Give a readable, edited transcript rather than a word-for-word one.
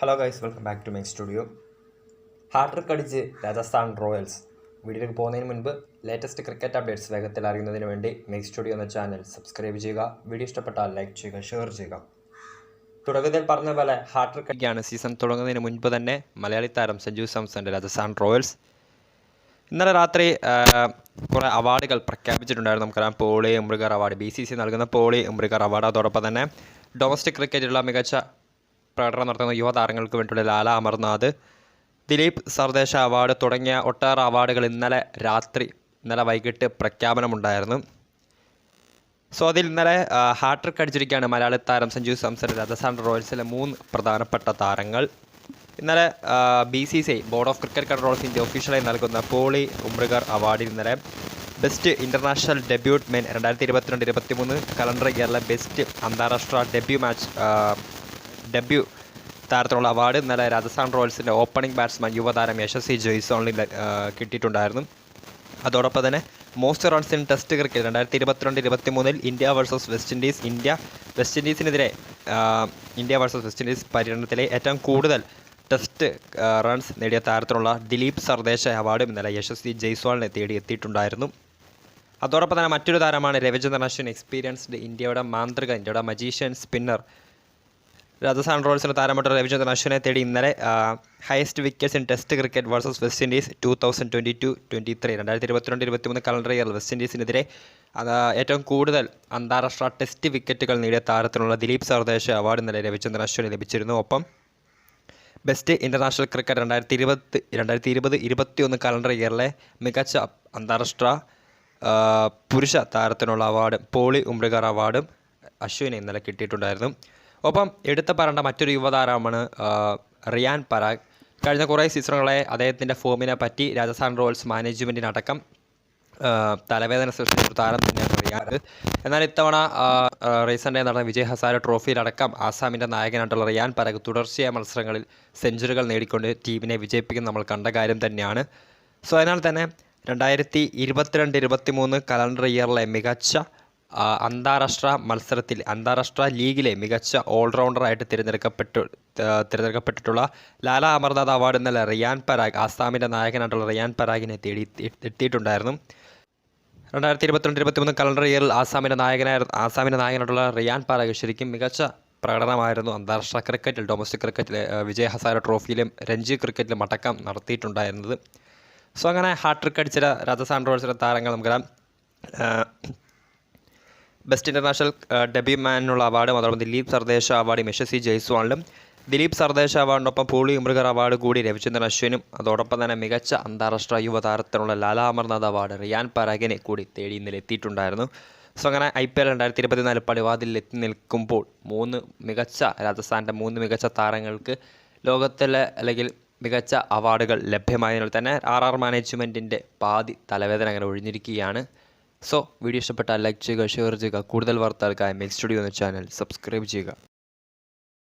Hello guys, welcome back to my studio. Hat-trick അടിച്ച് Rajasthan Royals. വീഡിയോയിലേക്ക് പോകുന്നതിന് മുൻപ് ലേറ്റസ്റ്റ് ക്രിക്കറ്റ് അപ്ഡേറ്റ്സ് വേഗത്തിൽ അറിയുന്നതിന് വേണ്ടി മൈ സ്റ്റുഡിയോ എന്ന ചാനൽ സബ്സ്ക്രൈബ് ചെയ്യുക. വീഡിയോ ഇഷ്ടപ്പെട്ടാൽ ലൈക്ക് ചെയ്യുക, ഷെയർ ചെയ്യുക. തുടക്കത്തിൽ പറഞ്ഞ പോലെ ഹാട്രിക് അടിക്കാണ് സീസൺ തുടങ്ങുന്നതിന് മുൻപ് തന്നെ മലയാളി താരം സഞ്ജു സാംസന്റെ രാജസ്ഥാൻ റോയൽസ്. ഇന്നലെ രാത്രി കുറേ അവാർഡുകൾ പ്രഖ്യാപിച്ചിട്ടുണ്ടായിരുന്നു. നമുക്കറിയാം, പോളി ഉംബ്രിഗർ അവാർഡ്, BCC നൽകുന്ന പോളി ഉംബ്രിഗർ അവാർഡ്. അതോടൊപ്പം തന്നെ ഡൊമസ്റ്റിക് ക്രിക്കറ്റിലുള്ള മികച്ച പ്രകടനം നടത്തുന്ന യുവതാരങ്ങൾക്ക് വേണ്ടിയുള്ള ലാല അമർനാഥ്, ദിലീപ് സർദേശ അവാർഡ് തുടങ്ങിയ ഒട്ടേറെ അവാർഡുകൾ ഇന്നലെ വൈകിട്ട് പ്രഖ്യാപനമുണ്ടായിരുന്നു. സോ അതിൽ ഇന്നലെ ഹാട്രിക് അടിച്ചിരിക്കുകയാണ് മലയാളി താരം സഞ്ജു സാംസൺ, രാജസ്ഥാൻ റോയൽസിലെ 3 പ്രധാനപ്പെട്ട താരങ്ങൾ. ഇന്നലെ BCCI Board of Cricket Control of India ഒഫീഷ്യലായി നൽകുന്ന പോളി ഉംബ്രിഗർ അവാർഡിൽ ഇന്നലെ best international debut men 2022-23 calendar ഇയറിലെ ബെസ്റ്റ് അന്താരാഷ്ട്ര ഡെബ്യൂ താരത്തിനുള്ള അവാർഡ് ഇന്നലെ രാജസ്ഥാൻ റോയൽസിൻ്റെ ഓപ്പണിംഗ് ബാറ്റ്സ്മാൻ യുവതാരം യശസ്വി ജയ്സ്വാളിന് കിട്ടിയിട്ടുണ്ടായിരുന്നു. അതോടൊപ്പം തന്നെ most runs in test cricket 2022-23 India versus West Indies പര്യടനത്തിലെ ഏറ്റവും കൂടുതൽ ടെസ്റ്റ് റൺസ് നേടിയ താരത്തിനുള്ള ദിലീപ് സർദേശ അവാർഡും ഇന്നലെ യശസ്വി ജയ്സ്വാളിനെ തേടിയെത്തിയിട്ടുണ്ടായിരുന്നു. അതോടൊപ്പം തന്നെ മറ്റൊരു താരമാണ് രവിചന്ദ്രൻ അശ്വിൻ, എക്സ്പീരിയൻസ്ഡ് ഇന്ത്യയുടെ മജീഷ്യൻ സ്പിന്നർ. രാജസ്ഥാൻ റോയൽസിന് താരപ്പെട്ട രവിചന്ദ്രൻ അശ്വിനെ തേടി ഇന്നലെ highest wickets in test cricket versus West Indies 2022-23 2022-23 calendar year West ഇൻഡീസിനെതിരെ ഏറ്റവും കൂടുതൽ അന്താരാഷ്ട്ര ടെസ്റ്റ് വിക്കറ്റുകൾ നേടിയ താരത്തിനുള്ള ദിലീപ് സർദേശ അവാർഡ് ഇന്നലെ രവിചന്ദ്രൻ അശ്വിന് ലഭിച്ചിരുന്നു. ഒപ്പം ബെസ്റ്റ് ഇൻ്റർനാഷണൽ ക്രിക്കറ്റ് 2020-21 കലണ്ടർ ഇയറിലെ മികച്ച അന്താരാഷ്ട്ര പുരുഷ താരത്തിനുള്ള അവാർഡ് പോളി ഉംബ്രിഗർ അവാർഡും അശ്വിന് ഇന്നലെ കിട്ടിയിട്ടുണ്ടായിരുന്നു. ഒപ്പം എടുത്തു പറയേണ്ട മറ്റൊരു യുവതാരമാണ് റിയാൻ പരാഗ്. കഴിഞ്ഞ കുറേ സീസണുകളെ അദ്ദേഹത്തിൻ്റെ ഫോമിനെ പറ്റി രാജസ്ഥാൻ റോയൽസ് മാനേജ്മെൻറ്റിനടക്കം തലവേദന സൃഷ്ടിച്ച ഒരു താരം തന്നെയാണ് റിയാൻ. എന്നാൽ ഇത്തവണ റീസെൻ്റായി നടന്ന വിജയ് ഹസാരെ ട്രോഫിയിലടക്കം ആസാമിൻ്റെ നായകനായിട്ടുള്ള റിയാൻ പരാഗ് തുടർച്ചയായ മത്സരങ്ങളിൽ സെഞ്ചുറികൾ നേടിക്കൊണ്ട് ടീമിനെ വിജയിപ്പിക്കുന്ന നമ്മൾ കണ്ട കാര്യം തന്നെയാണ്. സോ അതിനാൽ തന്നെ 2022-23 കലണ്ടർ ഇയറിലെ മികച്ച അന്താരാഷ്ട്ര ലീഗിലെ മികച്ച ഓൾറൗണ്ടറായിട്ട് തിരഞ്ഞെടുക്കപ്പെട്ടിട്ടുള്ള ലാല അമർനാഥ് അവാർഡ് ഇന്നലെ റിയാൻ പരാഗ്, ആസാമിൻ്റെ നായകനായിട്ടുള്ള റിയാൻ പരാഗിനെ തേടി എത്തിയിട്ടുണ്ടായിരുന്നു. 2022-23 കലണ്ടർ ഇയറിൽ ആസാമിൻ്റെ നായകനായിട്ടുള്ള റിയാൻ പരാഗ് ശരിക്കും മികച്ച പ്രകടനമായിരുന്നു അന്താരാഷ്ട്ര ക്രിക്കറ്റിൽ, ഡൊമസ്റ്റിക് ക്രിക്കറ്റിൽ, വിജയ് ഹസാരെ ട്രോഫിയിലും രഞ്ജി ക്രിക്കറ്റിലും അടക്കം നടത്തിയിട്ടുണ്ടായിരുന്നത്. സോ അങ്ങനെ ഹാട്രിക് അടിച്ച രാജസ്ഥാൻ റോയൽസിലെ താരങ്ങൾ നമുക്കറിയാം, ബെസ്റ്റ് ഇൻ്റർനാഷണൽ ഡെബ്യൂ മാനുള്ള അവാർഡും അതോടൊപ്പം ദിലീപ് സർദേശ അവാർഡും യശസ്വി ജയ്സ്വാളിനും, ദിലീപ് സർദേശ അവാർഡിനൊപ്പം പോളി ഉംബ്രിഗർ അവാർഡ് കൂടി രവിചന്ദ്രൻ അശ്വിനും, അതോടൊപ്പം തന്നെ മികച്ച അന്താരാഷ്ട്ര യുവതാരത്തിനുള്ള ലാല അമർനാഥ് അവാർഡ് റിയാൻ പരാഗിനെ കൂടി തേടി ഇന്നലെ എത്തിയിട്ടുണ്ടായിരുന്നു. സോ അങ്ങനെ IPL 2024 പടിവാതിലിൽ എത്തി നിൽക്കുമ്പോൾ രാജസ്ഥാൻ്റെ 3 മികച്ച താരങ്ങൾക്ക് ലോകത്തിലെ അല്ലെങ്കിൽ മികച്ച അവാർഡുകൾ ലഭ്യമായതിനാൽ തന്നെ RR മാനേജ്മെൻറ്റിൻ്റെ പാതി തലവേദന അങ്ങനെ ഒഴിഞ്ഞിരിക്കുകയാണ്. സോ വീഡിയോ ഇഷ്ടപ്പെട്ടാൽ ലൈക്ക് ചെയ്യുക, ഷെയർ ചെയ്യുക. കൂടുതൽ വാർത്തകൾക്കായി മൈ സ്റ്റുഡിയോ എന്ന ചാനൽ സബ്സ്ക്രൈബ് ചെയ്യുക.